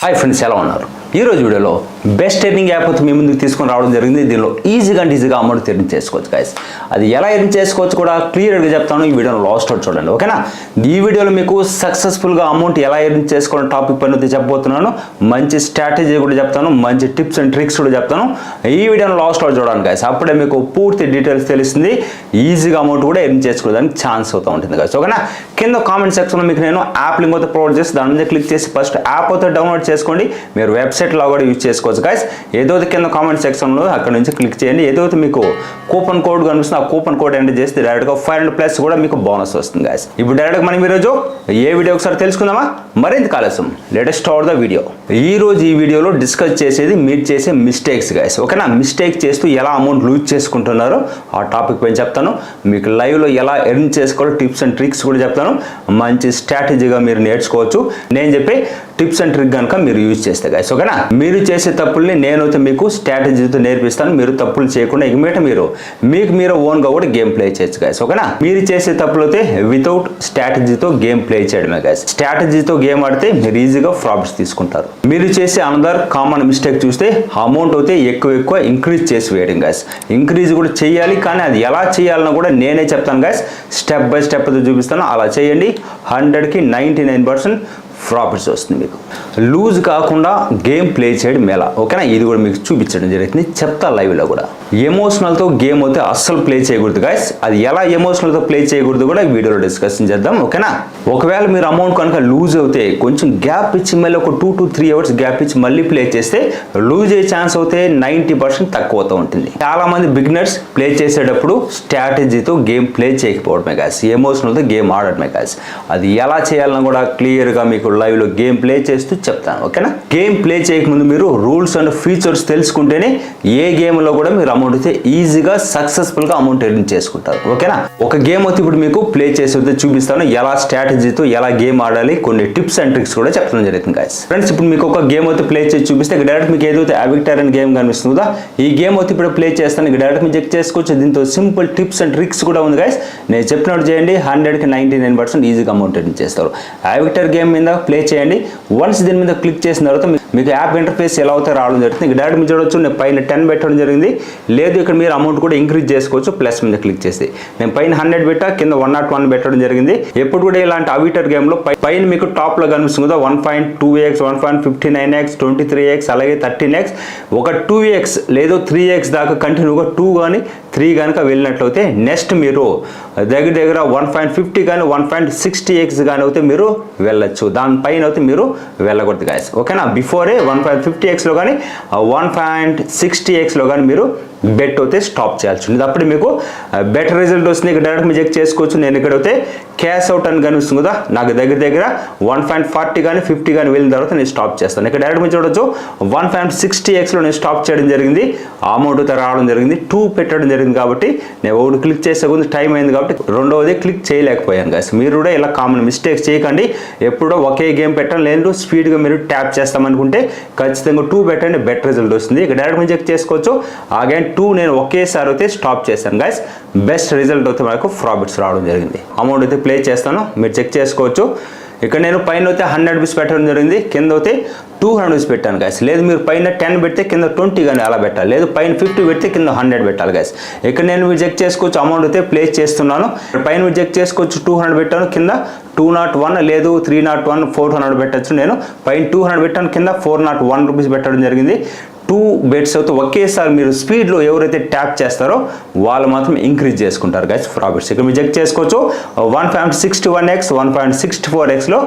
Hi friends, ఎలా ఉన్నారు? ఈరోజు వీడియోలో బెస్ట్ ఎర్నింగ్ యాప్ మీ ముందుకు తీసుకొని రావడం జరిగింది. దీనిలో ఈజీగా అమౌంట్ ఎర్న్ చేసుకోవచ్చు గైస్. అది ఎలా ఎర్న్ చేసుకోవచ్చు కూడా క్లియర్గా చెప్తాను. ఈ వీడియోలో లాస్ట్ అవుట్ చూడండి, ఓకేనా? ఈ వీడియోలో మీకు సక్సెస్ఫుల్గా అమౌంట్ ఎలా ఎర్న్ చేసుకోవడం టాపిక్ పైన చెప్పబోతున్నాను. మంచి స్ట్రాటజీ కూడా చెప్తాను, మంచి టిప్స్ అండ్ ట్రిక్స్ కూడా చెప్తాను. ఈ వీడియోలో లాస్ట్ అవుట్ చూడండి గైస్. అప్పుడే మీకు పూర్తి డీటెయిల్స్ తెలుస్తుంది. ఈజీగా అమౌంట్ కూడా ఎర్న్ చేసుకోవడానికి ఛాన్స్ అవుతూ ఉంటుంది గైస్, ఓకేనా? కింద కామెంట్ సెక్షన్లో మీకు నేను యాప్ లింక్ అయితే ప్రొవైడ్ చేసి దాని మీద క్లిక్ చేసి ఫస్ట్ యాప్ అయితే డౌన్లోడ్ చేసుకోండి. మీరు వెబ్సైట్లో కూడా యూజ్ చేసుకోవచ్చు గైస్. ఏదైతే కింద కామెంట్ సెక్షన్లో అక్కడ నుంచి క్లిక్ చేయండి. ఏదైతే మీకు కూపన్ కోడ్ కనిపిస్తుంది ఆ కూపన్ కోడ్ ఎంటర్ చేస్తే డైరెక్ట్గా 500+ కూడా మీకు బోనస్ వస్తుంది గైస్. ఇప్పుడు డైరెక్ట్గా మనం ఈరోజు ఏ వీడియో ఒకసారి తెలుసుకుందామా? మరింత ఆలస్యం లేటెస్ట్ స్టార్ట్ ద వీడియో. ఈరోజు ఈ వీడియోలో డిస్కస్ చేసేది మీరు చేసే మిస్టేక్స్ గైస్, ఓకేనా? మిస్టేక్ చేస్తూ ఎలా అమౌంట్ లూజ్ చేసుకుంటున్నారో ఆ టాపిక్ పైన చెప్తాను. మీకు లైవ్లో ఎలా ఎర్న్ చేసుకోవాలో టిప్స్ అండ్ ట్రిక్స్ కూడా చెప్తాను. మంచి స్ట్రాటజీగా మీరు నేర్చుకోవచ్చు నేను చెప్పే టిప్స్ అండ్ ట్రిక్ కనుక మీరు యూజ్ చేస్తే గైస్, ఓకేనా? మీరు చేసే తప్పుల్ని నేనైతే మీకు స్ట్రాటజీతో నేర్పిస్తాను. మీరు తప్పులు చేయకుండా ఇకమీట మీరు ఓన్గా కూడా గేమ్ ప్లే చేయొచ్చు గైస్, ఓకేనా? మీరు చేసే తప్పులు అయితే వితౌట్ స్ట్రాటజీతో గేమ్ ప్లే చేయడమే గైస్. స్ట్రాటజీతో గేమ్ ఆడితే మీరు ఈజీగా ప్రాఫిట్స్ తీసుకుంటారు. మీరు చేసే అనదర్ కామన్ మిస్టేక్ చూస్తే అమౌంట్ అయితే ఎక్కువ ఇంక్రీజ్ చేసి వేయడం గైస్. ఇంక్రీజ్ కూడా చేయాలి, కానీ అది ఎలా చేయాలన్నా కూడా నేనే చెప్తాను గైస్. స్టెప్ బై స్టెప్ అయితే చూపిస్తాను. అలా చేయండి. 100కి 99% ప్రాఫిట్స్ వస్తుంది. మీకు లూజ్ కాకుండా గేమ్ ప్లే చేయడం ఎలా, ఓకేనా? ఇది కూడా మీకు చూపించడం జరుగుతుంది, చెప్తా లైవ్లో కూడా. ఎమోషనల్తో గేమ్ అయితే అస్సలు ప్లే చేయకూడదు గైస్. అది ఎలా ఎమోషనల్తో ప్లే చేయకూడదు కూడా ఈ వీడియోలో డిస్కషన్ చేద్దాం, ఓకేనా? ఒకవేళ మీరు అమౌంట్ కనుక లూజ్ అవుతే కొంచెం గ్యాప్ ఇచ్చి మళ్ళీ ఒక 2 to 3 hours గ్యాప్ ఇచ్చి మళ్ళీ ప్లే చేస్తే లూజ్ అయ్యే ఛాన్స్ అయితే 90% తక్కువ అవుతూ ఉంటుంది. చాలా మంది బిగినర్స్ ప్లే చేసేటప్పుడు స్ట్రాటజీతో గేమ్ ప్లే చేయకపోవడమే గైస్, ఎమోషనల్తో గేమ్ ఆడటమే గైస్. అది ఎలా చేయాలన్నా కూడా క్లియర్గా మీకు లైవ్లో గేమ్ ప్లే చేస్తూ చెప్తాను, ఓకేనా? గేమ్ ప్లే చేయకముందు మీరు రూల్స్ అండ్ ఫీచర్స్ తెలుసుకుంటేనే ఏ గేమ్లో కూడా మీరు అమౌంట్ అయితే ఈజీగా సక్సెస్ఫుల్గా అమౌంట్ ఎర్న్ చేసుకుంటారు, ఓకేనా? ఒక గేమ్ అయితే ఇప్పుడు మీకు ప్లే చేసి అయితే చూపిస్తాను. ఎలా స్ట్రాటజీతో ఎలా గేమ్ ఆడాలి, కొన్ని టిప్స్ అండ్ ట్రిక్స్ కూడా చెప్పడం జరుగుతుంది గైస్. ఫ్రెండ్స్, ఇప్పుడు మీకు ఒక గేమ్ అయితే ప్లే చేసి చూపిస్తే డైరెక్ట్ మీకు ఏదైతే అవిక్టర్ అనే గేమ్ కనిపిస్తుందా, ఈ గేమ్ అయితే ఇప్పుడు ప్లే చేస్తాను. డైరెక్ట్ మీరు చెక్ చేసుకోవచ్చు. దీంతో సింపుల్ టిప్స్ అండ్ ట్రిక్స్ కూడా ఉంది గైస్. నేను చెప్పినట్టు చేయండి. 100కి 99% ఈజీగా అమౌంట్ ఎర్న్ చేస్తారు. అవిక్టర్ గేమ్ మీద ప్లే చేయండి. వన్స్ దీని మీద క్లిక్ చేసిన తర్వాత మీకు యాప్ ఇంటర్ఫేస్ ఎలా అవుతాయి రావడం జరుగుతుంది. డైరెక్ట్ మీరు చూడవచ్చు, నేను పైన 10 పెట్టడం జరిగింది. లేదు ఇక్కడ మీరు అమౌంట్ కూడా ఇంక్రీజ్ చేసుకోవచ్చు ప్లస్ మీద క్లిక్ చేసి. నేను పైన 100 పెట్టా, కింద 101 పెట్టడం జరిగింది. ఎప్పుడు కూడా ఇలాంటి అవిటర్ గేమ్లో పైన మీకు టాప్లో కనిపిస్తుంది కదా 1.2x, 1.59x, 23x, అలాగే 13x. ఒక 2x లేదు 3x దాకా కంటిన్యూగా 2 కానీ 3 కనుక వెళ్ళినట్లయితే నెక్స్ట్ మీరు దగ్గర 1.50 కానీ 1.60x కానీ అయితే మీరు వెళ్ళచ్చు. దానిపైన అయితే మీరు వెళ్ళకూడదు గైస్, ఓకేనా? బిఫోరే 1.50xలో కానీ 1.60xలో కానీ మీరు బెట్ అయితే స్టాప్ చేయాల్సి ఉంటుంది. అప్పుడు మీకు బెటర్ రిజల్ట్ వస్తుంది. ఇక్కడ డైరెక్ట్ మీరు చెక్ చేసుకోవచ్చు. నేను ఇక్కడైతే క్యాష్ అవుట్ అని కనిపిస్తుంది కదా, నాకు దగ్గర 1.40 కానీ 50 కానీ వెళ్ళిన తర్వాత నేను స్టాప్ చేస్తాను. ఇక్కడ డైరెక్ట్ మీరు చూడవచ్చు 1.60xలో నేను స్టాప్ చేయడం జరిగింది. అమౌంట్ అయితే రావడం జరిగింది. 2 పెట్టడం జరిగింది కాబట్టి నేను ఒకటి క్లిక్ చేసే కొంచెం టైం అయింది కాబట్టి రెండవది క్లిక్ చేయలేకపోయాను గైస్. మీరు కూడా ఇలా కామన్ మిస్టేక్స్ చేయకండి. ఎప్పుడో ఒకే గేమ్ పెట్టండి, లేదు స్పీడ్గా మీరు ట్యాప్ చేస్తామనుకుంటే ఖచ్చితంగా 2 పెట్టండి, బెటర్ రిజల్ట్ వస్తుంది. ఇక్కడ డైరెక్ట్ మీరు చెక్ చేసుకోవచ్చు. అగైన్ 2 నేను ఒకేసారి అయితే స్టాప్ చేశాను గైస్. బెస్ట్ రిజల్ట్ అయితే మనకు ప్రాఫిట్స్ రావడం జరిగింది. అమౌంట్ అయితే ప్లే చేస్తాను, మీరు చెక్ చేసుకోవచ్చు. ఇక్కడ నేను పైన అయితే 100 రూపీస్ పెట్టడం జరిగింది, కింద అయితే 200 రూపీస్ పెట్టాను గైస్. లేదు మీరు పైన 10 పెడితే కింద 20 కానీ అలా పెట్టాలి, లేదు పైన 50 పెడితే కింద 100 పెట్టాలి గైస్. ఇక్కడ నేను మీరు చెక్ చేసుకోవచ్చు. అమౌంట్ అయితే ప్లేస్ చేస్తున్నాను. పైన మీరు చెక్ చేసుకోవచ్చు 200 పెట్టాను, కింద 201 లేదు 301, 400 పెట్టచ్చు. నేను పైన 200 పెట్టాను, కింద 401 రూపీస్ పెట్టడం జరిగింది. 2 బెట్స్ అయితే ఒకేసారి మీరు స్పీడ్లో ఎవరైతే ట్యాప్ చేస్తారో వాళ్ళు మాత్రం ఇంక్రీజ్ చేసుకుంటారు గైస్ ప్రాఫిట్స్. ఇక్కడ మీరు చెక్ చేసుకోవచ్చు. 1.61x, 1.64xలో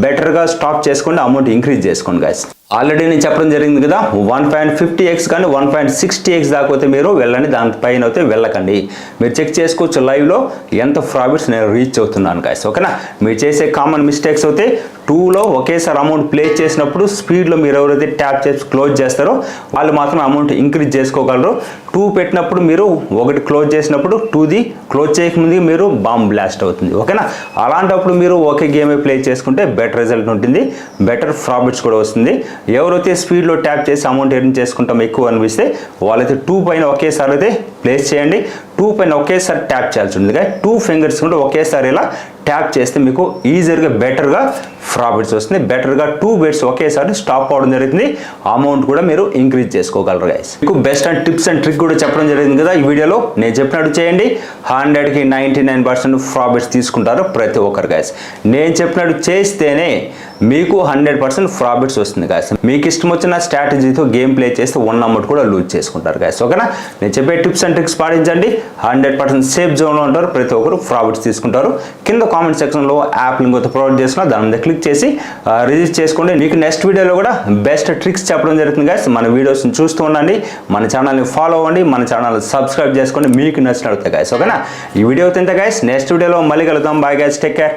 బెటర్గా స్టాప్ చేసుకోండి, అమౌంట్ ఇంక్రీజ్ చేసుకోండి గైస్. ఆల్రెడీ నేను చెప్పడం జరిగింది కదా 1.50x కానీ 1.60x దాకా అయితే మీరు వెళ్ళండి, దానిపైన అయితే వెళ్ళకండి. మీరు చెక్ చేసుకోవచ్చు లైవ్లో ఎంత ప్రాఫిట్స్ నేను రీచ్ అవుతున్నాను గైస్, ఓకేనా? మీరు చేసే కామన్ మిస్టేక్స్ అయితే 2లో ఒకేసారి అమౌంట్ ప్లే చేసినప్పుడు స్పీడ్లో మీరు ఎవరైతే ట్యాప్ చేసి క్లోజ్ చేస్తారో వాళ్ళు మాత్రం అమౌంట్ ఇంక్రీజ్ చేసుకోగలరు. 2 పెట్టినప్పుడు మీరు ఒకటి క్లోజ్ చేసినప్పుడు 2ది క్లోజ్ చేయకముందు మీరు బాంబ్ బ్లాస్ట్ అవుతుంది, ఓకేనా? అలాంటప్పుడు మీరు ఒకే గేమే ప్లే చేసుకుంటే బెటర్ రిజల్ట్ ఉంటుంది, బెటర్ ప్రాఫిట్స్ కూడా వస్తుంది. ఎవరైతే స్పీడ్లో ట్యాప్ చేసి అమౌంట్ ఎర్న్ చేసుకుంటాం ఎక్కువ అనిపిస్తే వాళ్ళైతే 2 పైన ఒకేసారి అయితే ప్లేస్ చేయండి. 2 పైన ఒకేసారి ట్యాప్ చేయాల్సి ఉంటుంది. 2 ఫింగర్స్ కూడా ఒకేసారి ఇలా ట్యాప్ చేస్తే మీకు ఈజీగా బెటర్గా ప్రాఫిట్స్ వస్తుంది. బెటర్గా 2 బెట్స్ ఒకేసారి స్టాప్ అవడం జరుగుతుంది. అమౌంట్ కూడా మీరు ఇంక్రీజ్ చేసుకోగలరు గైస్. మీకు best and tips and trick కూడా చెప్పడం జరిగింది కదా ఈ వీడియోలో. నేను చెప్పినట్టు చేయండి, 100కి 99% ప్రాఫిట్స్ తీసుకుంటారు ప్రతి ఒక్కరు గైస్. నేను చెప్పినట్టు చేస్తేనే మీకు 100% ప్రాఫిట్స్ వస్తుంది గైస్. మీకు ఇష్టం వచ్చిన స్ట్రాటజీతో గేమ్ ప్లే చేస్తే ఉన్న అమౌంట్ కూడా లూజ్ చేసుకుంటారు గైస్. ఓకేనా? నేను చెప్పే టిప్స్ అండ్ ట్రిక్స్ పాటించండి, 100% సేఫ్ జోన్లో ఉంటారు, ప్రతి ఒక్కరు ప్రాఫిట్స్ తీసుకుంటారు. కింద కామెంట్ సెక్షన్లో యాప్ లింక్ ప్రొవైడ్ చేస్తున్నా, దాని మీద క్లిక్ చేసి రిజిస్టర్ చేసుకోండి. మీకు నెక్స్ట్ వీడియోలో కూడా బెస్ట్ ట్రిక్స్ చెప్పడం జరుగుతుంది గైస్. మన వీడియోస్ని చూస్తూ ఉండండి, మన ఛానల్ని ఫాలో అవ్వండి, మన ఛానల్ సబ్స్క్రైబ్ చేసుకోండి, మీకు నచ్చినట్టు గైస్. ఓకేనా? ఈ వీడియో తింటే గైస్ నెక్స్ట్ వీడియోలో మళ్ళీ కలుద్దాం. Bye guys, take care.